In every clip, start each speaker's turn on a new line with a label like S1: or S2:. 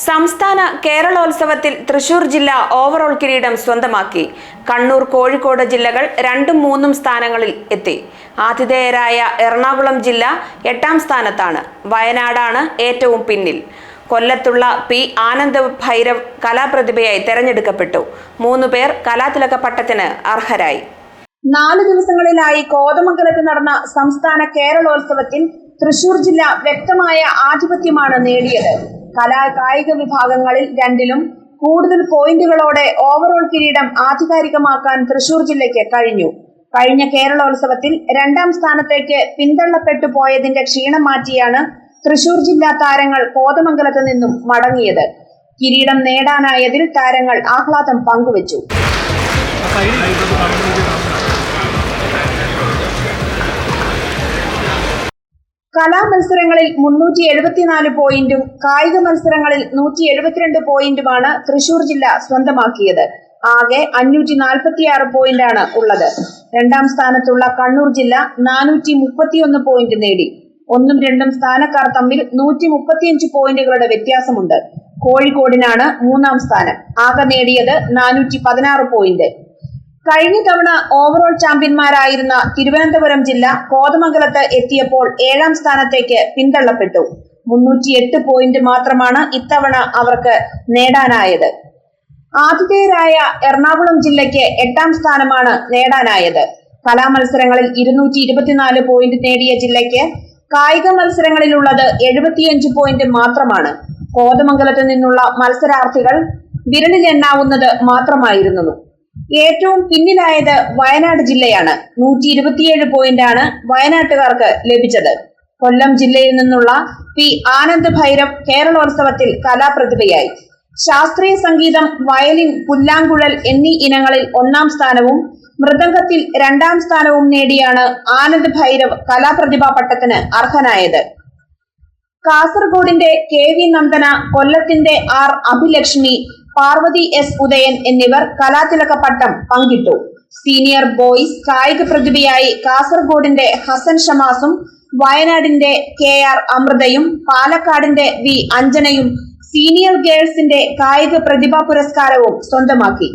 S1: സംസ്ഥാന കേരളോത്സവത്തിൽ തൃശൂർ ജില്ല ഓവറോൾ കിരീടം സ്വന്തമാക്കി. കണ്ണൂർ, കോഴിക്കോട് ജില്ലകൾ 2ഉം 3ഉം സ്ഥാനങ്ങളിൽ എത്തി. ആതിഥേയരായ എറണാകുളം ജില്ല 8ാം സ്ഥാനത്താണ്. വയനാടാണ് ഏറ്റവും പിന്നിൽ. കൊല്ലത്തുള്ള പി ആനന്ദ് ഭൈരവ് കലാപ്രതിഭയായി തെരഞ്ഞെടുക്കപ്പെട്ടു. 3 പേർ കലാതിലക പട്ടത്തിന് അർഹരായി.
S2: 4 ദിവസങ്ങളിലായി കോതമംഗലത്ത് നടന്ന സംസ്ഥാന കേരളോത്സവത്തിൽ തൃശൂർ ജില്ല വ്യക്തമായ ആധിപത്യമാണ് നേടിയത്. കായിക വിഭാഗങ്ങളിൽ 2ലും കൂടുതൽ പോയിന്റുകളോടെ ഓവറോൾ കിരീടം ആധികാരികമാക്കാൻ തൃശൂർ ജില്ലയ്ക്ക് കഴിഞ്ഞു. കഴിഞ്ഞ കേരളോത്സവത്തിൽ 2ാം സ്ഥാനത്തേക്ക് പിന്തള്ളപ്പെട്ടു പോയതിന്റെ ക്ഷീണം മാറ്റിയാണ് തൃശൂർ ജില്ലാ താരങ്ങൾ കോതമംഗലത്ത് നിന്നും മടങ്ങിയത്. കിരീടം നേടാനായതിൽ താരങ്ങൾ ആഹ്ലാദം പങ്കുവച്ചു. കലാമത്സരങ്ങളിൽ 374 പോയിന്റും കായിക മത്സരങ്ങളിൽ 172 പോയിന്റുമാണ് തൃശൂർ ജില്ല സ്വന്തമാക്കിയത്. ആകെ 546 പോയിന്റാണ് ഉള്ളത്. 2ാം സ്ഥാനത്തുള്ള കണ്ണൂർ ജില്ല 431 പോയിന്റ് നേടി. 1ഉം 2ഉം സ്ഥാനക്കാർ തമ്മിൽ 135 പോയിന്റുകളുടെ വ്യത്യാസമുണ്ട്. കോഴിക്കോടിനാണ് 3ാം സ്ഥാനം. ആകെ നേടിയത് 416 പോയിന്റ്. കഴിഞ്ഞ തവണ ഓവറോൾ ചാമ്പ്യന്മാരായിരുന്ന തിരുവനന്തപുരം ജില്ല കോതമംഗലത്ത് എത്തിയപ്പോൾ 7ാം സ്ഥാനത്തേക്ക് പിന്തള്ളപ്പെട്ടു. 308 പോയിന്റ് മാത്രമാണ് ഇത്തവണ അവർക്ക് നേടാനായത്. ആതിഥേയരായ എറണാകുളം ജില്ലയ്ക്ക് 8ാം സ്ഥാനമാണ് നേടാനായത്. കലാമത്സരങ്ങളിൽ 224 പോയിന്റ് നേടിയ ജില്ലയ്ക്ക് കായിക മത്സരങ്ങളിലുള്ളത് 75 പോയിന്റ് മാത്രമാണ്. കോതമംഗലത്ത് നിന്നുള്ള മത്സരാർത്ഥികൾ വിരലിലെണ്ണാവുന്നത് മാത്രമായിരുന്നു. ഏറ്റവും പിന്നിലായത് വയനാട് ജില്ലയാണ്. 127 പോയിന്റാണ് വയനാട്ടുകാർക്ക് ലഭിച്ചത്. കൊല്ലം ജില്ലയിൽ നിന്നുള്ള പി ആനന്ദ് ഭൈരവ് കേരളോത്സവത്തിൽ കലാപ്രതിഭയായി. ശാസ്ത്രീയ സംഗീതം, വയലിൻ, പുല്ലാങ്കുഴൽ എന്നീ ഇനങ്ങളിൽ 1ാം സ്ഥാനവും മൃദംഗത്തിൽ 2ാം സ്ഥാനവും നേടിയാണ് ആനന്ദ് ഭൈരവ് കലാപ്രതിഭാ പട്ടത്തിന് അർഹനായത്. കാസർഗോഡിന്റെ KV നന്ദന, കൊല്ലത്തിന്റെ R അഭിലക്ഷ്മി, പാർവതി S ഉദയൻ എന്നിവർ കലാതിലക പട്ടം പങ്കിട്ടു. സീനിയർ ബോയ്സ് കായിക പ്രതിഭയായി കാസർഗോഡിന്റെ ഹസൻ ഷമാസും വയനാടിന്റെ KR അമൃതയും പാലക്കാടിന്റെ V അഞ്ജനയും സീനിയർ ഗേൾസിന്റെ കായിക പ്രതിഭാ പുരസ്കാരവും സ്വന്തമാക്കി.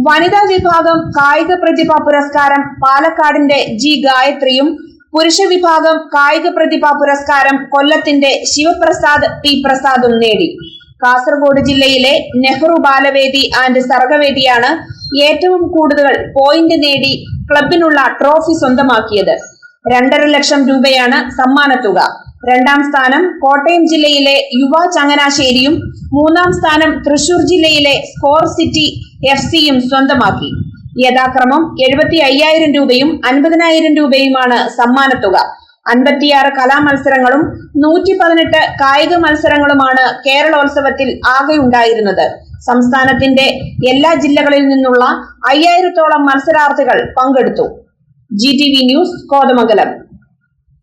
S2: വനിതാ വിഭാഗം കായിക പ്രതിഭാ പുരസ്കാരം പാലക്കാടിന്റെ G ഗായത്രിയും പുരുഷ വിഭാഗം കായിക പ്രതിഭാ പുരസ്കാരം കൊല്ലത്തിന്റെ ശിവപ്രസാദ് P പ്രസാദും നേടി. കാസർഗോഡ് ജില്ലയിലെ നെഹ്റു ബാലവേദി ആൻഡ് സർഗവേദിയാണ് ഏറ്റവും കൂടുതൽ പോയിന്റ് നേടി ക്ലബിനുള്ള ട്രോഫി സ്വന്തമാക്കിയത്. 2.5 ലക്ഷം രൂപയാണ് സമ്മാനത്തുക. 2ാം സ്ഥാനം കോട്ടയം ജില്ലയിലെ യുവ ചങ്ങനാശ്ശേരിയും 3ാം സ്ഥാനം തൃശൂർ ജില്ലയിലെ സ്കോർ സിറ്റി FCയും സ്വന്തമാക്കി. യഥാക്രമം 75,000 രൂപയും 50,000 രൂപയുമാണ് സമ്മാനത്തുക. 56 കലാമത്സരങ്ങളും 118 കായിക മത്സരങ്ങളുമാണ് കേരളോത്സവത്തിൽ ആകെ ഉണ്ടായിരുന്നത്. സംസ്ഥാനത്തിന്റെ എല്ലാ ജില്ലകളിൽ നിന്നുള്ള 5000-ഓളം മത്സരാർത്ഥികൾ പങ്കെടുത്തു. GTV news, Kothamangalam.